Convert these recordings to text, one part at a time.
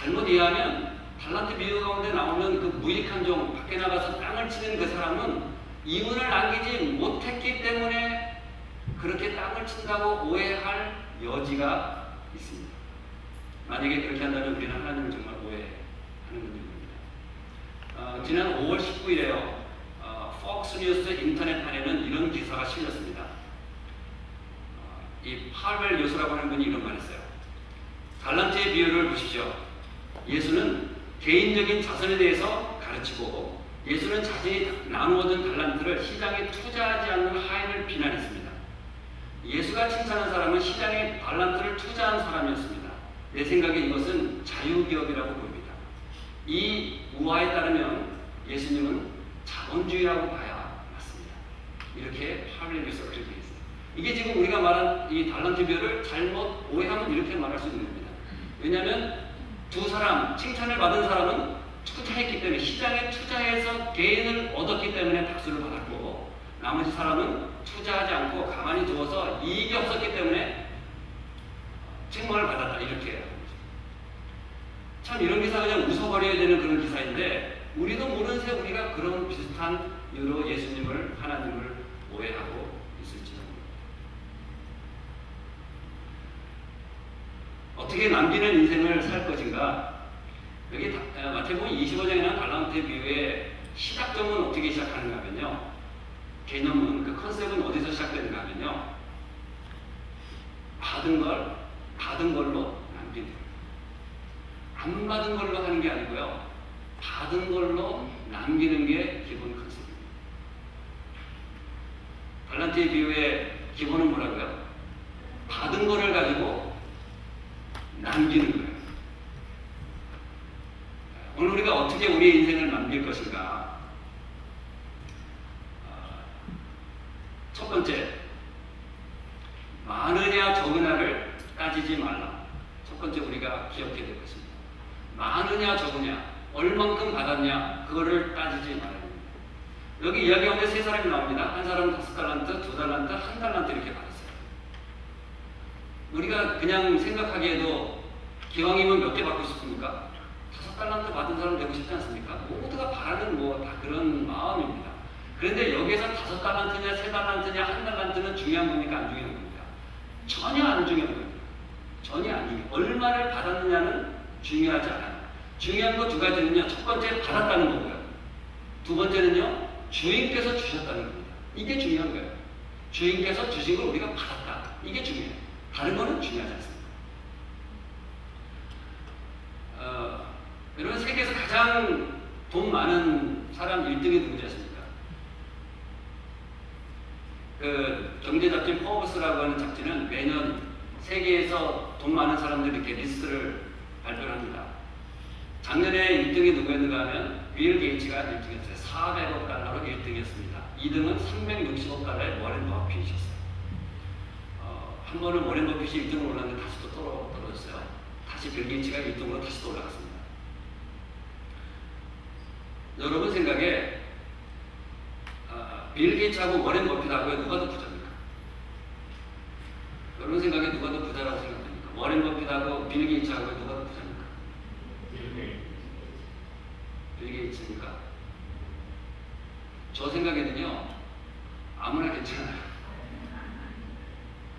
잘못 이해하면 달란트 비유 가운데 나오는 그 무익한 종, 밖에 나가서 땅을 치는 그 사람은 이문을 남기지 못했기 때문에 그렇게 땅을 친다고 오해할 여지가 있습니다. 만약에 그렇게 한다면 우리는 하나님을 정말 오해하는 분들입니다. 지난 5월 19일에요. 폭스뉴스 인터넷판에는 이런 기사가 실렸습니다. 이 파웰 요수라고 하는 분이 이런 말 했어요. 달란트의 비유를 보십시오. 예수는 개인적인 자선에 대해서 가르치고 예수는 자신이 나누어준 달란트를 시장에 투자하지 않는 하인을 비난했습니다. 예수가 칭찬한 사람은 시장에 달란트를 투자한 사람이었습니다. 내 생각에 이것은 자유기업이라고 보입니다. 이 우화에 따르면 예수님은 자본주의라고 봐야 맞습니다. 이렇게 파웰 요수가 그렇게 했어요. 이게 지금 우리가 말한 이 달란트 비유를 잘못 오해하면 이렇게 말할 수 있는 겁니다. 왜냐하면 두 사람, 칭찬을 받은 사람은 투자했기 때문에 시장에 투자해서 개인을 얻었기 때문에 박수를 받았고 나머지 사람은 투자하지 않고 가만히 두어서 이익이 없었기 때문에 책망을 받았다 이렇게 해요. 참 이런 기사 그냥 웃어버려야 되는 그런 기사인데 우리도 모르는 새 우리가 그런 비슷한 이유로 예수님을 하나님을 오해하고 있을지도 모릅니다. 어떻게 남기는 인생을 살 것인가? 여기 마태복음 25장에는 달란트 비유의 시작점은 어떻게 시작하는가 하면요. 개념은 그 컨셉은 어디서 시작되는가 하면요. 받은 걸로 남기는 거예요. 안 받은 걸로 하는 게 아니고요. 받은 걸로 남기는 게 기본 컨셉입니다. 달란트의 비유의 기본은 뭐라고요? 받은 거를 가지고 남기는 거예요. 오늘 우리가 어떻게 우리의 인생을 남길 것인가? 첫 번째, 많으냐 적으냐를 따지지 말라. 첫 번째 우리가 기억해야 될 것입니다. 많으냐 적으냐, 얼만큼 받았냐, 그거를 따지지 말아야 됩니다. 여기 이야기 가운데 세 사람이 나옵니다. 한 사람은 5달란트, 2달란트, 1달란트 이렇게 받았어요. 우리가 그냥 생각하기에도 기왕이면 몇 개 받고 싶습니까? 5달란트 받은 사람 되고 싶지 않습니까? 모두가 바라는 다 그런 마음입니다. 그런데 여기에서 5달란트냐, 3달란트냐, 1달란트는 중요한 겁니까? 안 중요한 겁니까? 전혀 안 중요한 겁니다. 전혀 안 중요해요. 얼마를 받았느냐는 중요하지 않아요. 중요한 거 두 가지는요. 첫 번째 받았다는 거고요. 두 번째는요. 주인께서 주셨다는 겁니다. 이게 중요한 거예요. 주인께서 주신 걸 우리가 받았다. 이게 중요해요. 다른 거는 중요하지 않습니다. 여러분 세계에서 가장 돈 많은 사람 1등이 누구지 아십니까? 그 경제잡지 포브스라고 하는 잡지는 매년 세계에서 돈 많은 사람들 이렇게 리스트를 발표를 합니다. 작년에 1등이 누구였는가 하면 빌 게이츠가 1등이었어요. 400억 달러로 1등이었습니다. 2등은 360억 달러의 워렌 버핏이었어요. 한 번은 워렌 버핏이 1등으로 올랐는데 다시 또 떨어졌어요. 다시 빌 게이츠가 1등으로 다시 또 올라갔습니다. 여러분 생각에 빌 게이츠하고 워렌 버핏하고 누가 더 부자입니까? 여러분 생각에 누가 더 부자라고 생각합니까? 워렌 버핏하고 빌 게이츠하고 누가 더 부자입니까? 빌 게이츠입니까? 저 생각에는요 아무나 괜찮아요.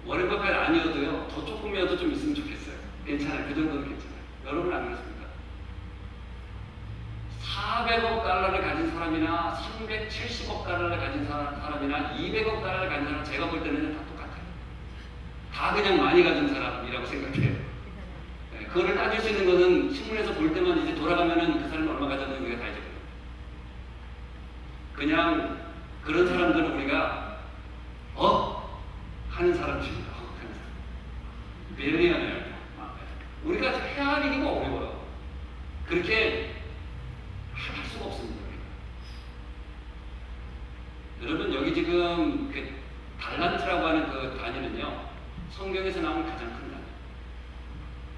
워렌 버핏 아니어도요 더 조금이라도 좀 있으면 좋겠어요. 괜찮아요. 그 정도는 괜찮아요. 여러분 안 그렇습니까? 400억 달러를 가진 사람이나 370억 달러를 가진 사람이나 200억 달러를 가진 사람 제가 볼 때는 다 똑같아요. 다 그냥 많이 가진 사람이라고 생각해요. 네, 그거를 따질 수 있는 것은 신문에서 볼 때만 이제 돌아가면은 그 사람이 얼마 가졌는지 우리가 다 잊어버려요. 그냥 그런 사람들은 우리가 하는 사람입니다. 하는 사람. 밀리언이에요. 우리가 해야 할 일이 어려워요. 그렇게 할 수가 없습니다. 여러분 여기 지금 그 달란트라고 하는 그 단위는요 성경에서 나온 가장 큰 단위.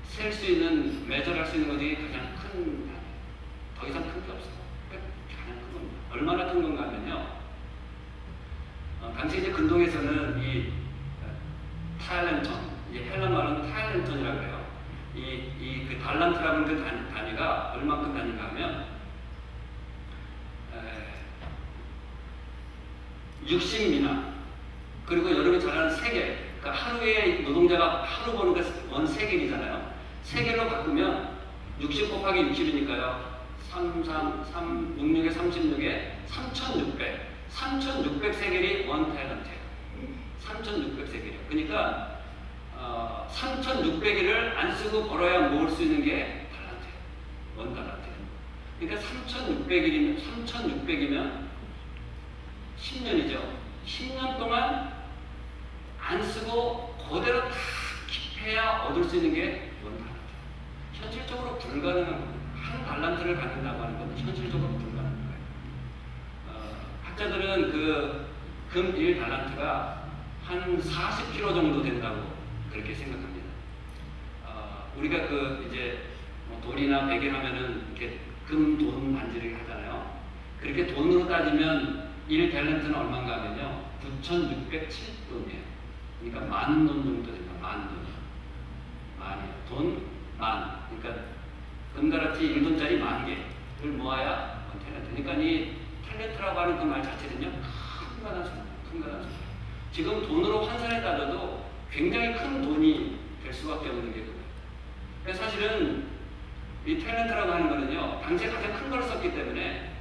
셀 수 있는 매절할 수 있는 것이 가장 큰 단위. 더 이상 큰 게 없어요. 가장 큰 겁니다. 얼마나 큰 건가 하면요. 당시 이제 근동에서는 이 타일랜턴, 이제 헬란 말은 타일랜턴이라고 해요. 이 그 달란트라는 그 단위가 얼마큼 단위인가 하면 60미나, 그리고 여러분이 잘 아는 세겔, 그러니까 하루에 노동자가 하루 버는 게 원 세겔이잖아요. 세겔로 바꾸면 60 곱하기 60이니까요. 66에 36에 3,600. 3,600 세겔이 원 탤런트예요. 3,600 세겔이요. 그러니까 3,600일을 안 쓰고 벌어야 모을 수 있는 게 달란트예요. 원 달란트예요. 그러니까 3,600이면 10년이죠. 10년 동안 안 쓰고 그대로 다 킵해야 얻을 수 있는 게 원 달란트. 현실적으로 불가능한 겁니다. 한 달란트를 갖는다고 하는 건 현실적으로 불가능한 거예요. 학자들은 그 금 1달란트가 한 40kg 정도 된다고 그렇게 생각합니다. 우리가 그 이제 돌이나 베개 하면은 이렇게 금 돈 반지를 하잖아요. 그렇게 돈으로 따지면 1달란트는 얼마인가 하면요, 9,607돈이에요. 그러니까 10,000돈 정도 됩니다. 10,000돈. 만이에요. 돈 만. 그러니까 금가락지 1돈짜리 10,000개를 모아야 탤런트. 그러니까 이 탤런트라고 하는 그 말 자체는요, 큰 가단수입니다. 큰 가단수. 지금 돈으로 환산해 따져도 굉장히 큰 돈이 될 수밖에 없는 게 그거예요. 그래서 사실은 이 탤런트라고 하는 거는요, 당시에 가장 큰 걸 썼기 때문에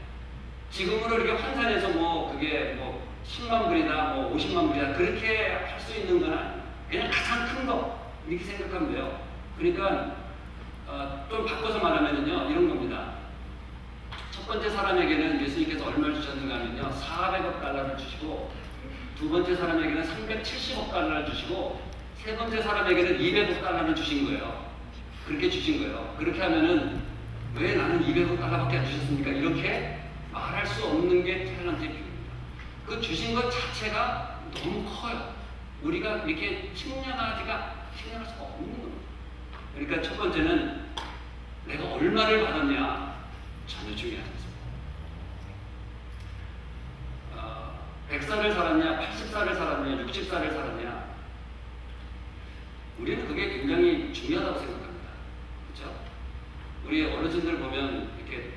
지금으로 이렇게 환산해서 뭐 그게 뭐 10만 불이다, 뭐 50만 불이다, 그렇게 할 수 있는 건 아니에요. 그냥 가장 큰 거 이렇게 생각하면 돼요. 그러니까 좀 바꿔서 말하면요, 이런 겁니다. 첫 번째 사람에게는 예수님께서 얼마를 주셨는가 하면요, 400억 달러를 주시고, 두 번째 사람에게는 370억 달러를 주시고, 세 번째 사람에게는 200억 달러를 주신 거예요. 그렇게 주신 거예요. 그렇게 하면은 왜 나는 200억 달러밖에 안 주셨습니까? 이렇게 말할 수 없는 게 탤런트의 비유입니다. 그 주신 것 자체가 너무 커요. 우리가 이렇게 측량할 수가 없는 겁니다. 그러니까 첫 번째는 내가 얼마를 받았냐, 전혀 중요하지 않습니다. 100살을 살았냐, 80살을 살았냐, 60살을 살았냐, 우리는 그게 굉장히 중요하다고 생각합니다. 그렇죠? 우리 어르신들 보면 이렇게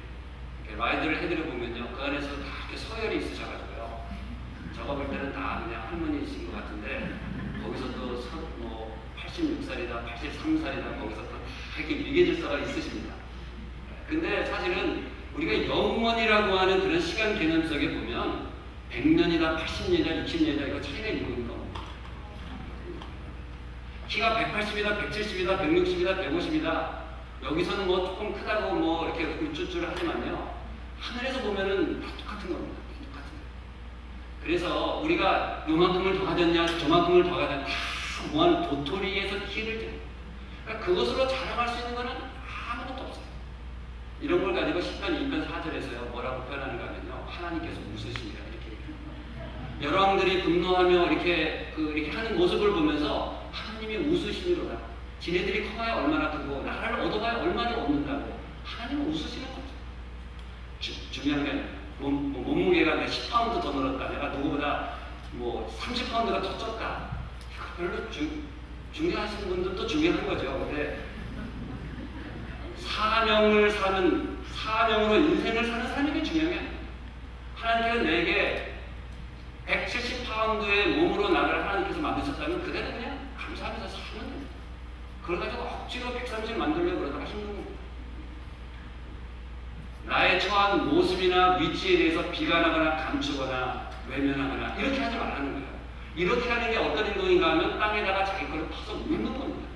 라이드를 해드려 보면요, 그 안에서 다 이렇게 서열이 있으셔가지고요, 저거 볼 때는 다 그냥 할머니이신 것 같은데, 거기서도 뭐 86살이다, 83살이다, 거기서 또 이렇게 위계질서가 있으십니다. 근데 사실은 우리가 영원이라고 하는 그런 시간 개념 속에 보면 100년이다, 80년이다, 60년이다, 이거 차이가 있는 겁니다. 키가 180이다, 170이다, 160이다, 150이다, 여기서는 뭐 조금 크다고 뭐 이렇게 우쭈쭈를 하지만요, 하늘에서 보면은 다 똑같은 겁니다. 똑같은 거예요. 그래서 우리가 요만큼을 더 가졌냐, 저만큼을 더 가졌냐, 다 무한 도토리에서 키를 줍니다. 그러니까 그것으로 자랑할 수 있는 거는 아무것도 없어요. 이런 걸 가지고 10편, 2편, 4절에서요, 뭐라고 표현하는가 하면요, 하나님께서 웃으십니다. 이렇게. 여러분들이 분노하며 이렇게 하는 모습을 보면서 하나님이 웃으시니로다. 지네들이 커봐야 얼마나 크고 나라를 얻어봐야 얼마나 얻는다고 하나님은 웃으시는 거죠. 중요한 게 아니라 몸무게가 내가 10파운드 더 늘었다, 내가 누구보다 뭐 30파운드가 더 쪘다, 별로 중요하신 분들도 중요한 거죠. 근데 사명으로 인생을 사는 사람에게 중요한 게 아니에요. 하나님께서 내게 170파운드의 몸으로 나를 하나님께서 만드셨다면 그대로 그냥 감사하면서 사는 거예요. 그걸 가지고 억지로 130 만들려고 그러다가 힘든 겁니다. 나의 처한 모습이나 위치에 대해서 비관하거나 감추거나 외면하거나 이렇게 하지 말라는 거예요. 이렇게 하는 게 어떤 행동인가 하면 땅에다가 자기 거를 퍼서 묻는 겁니다.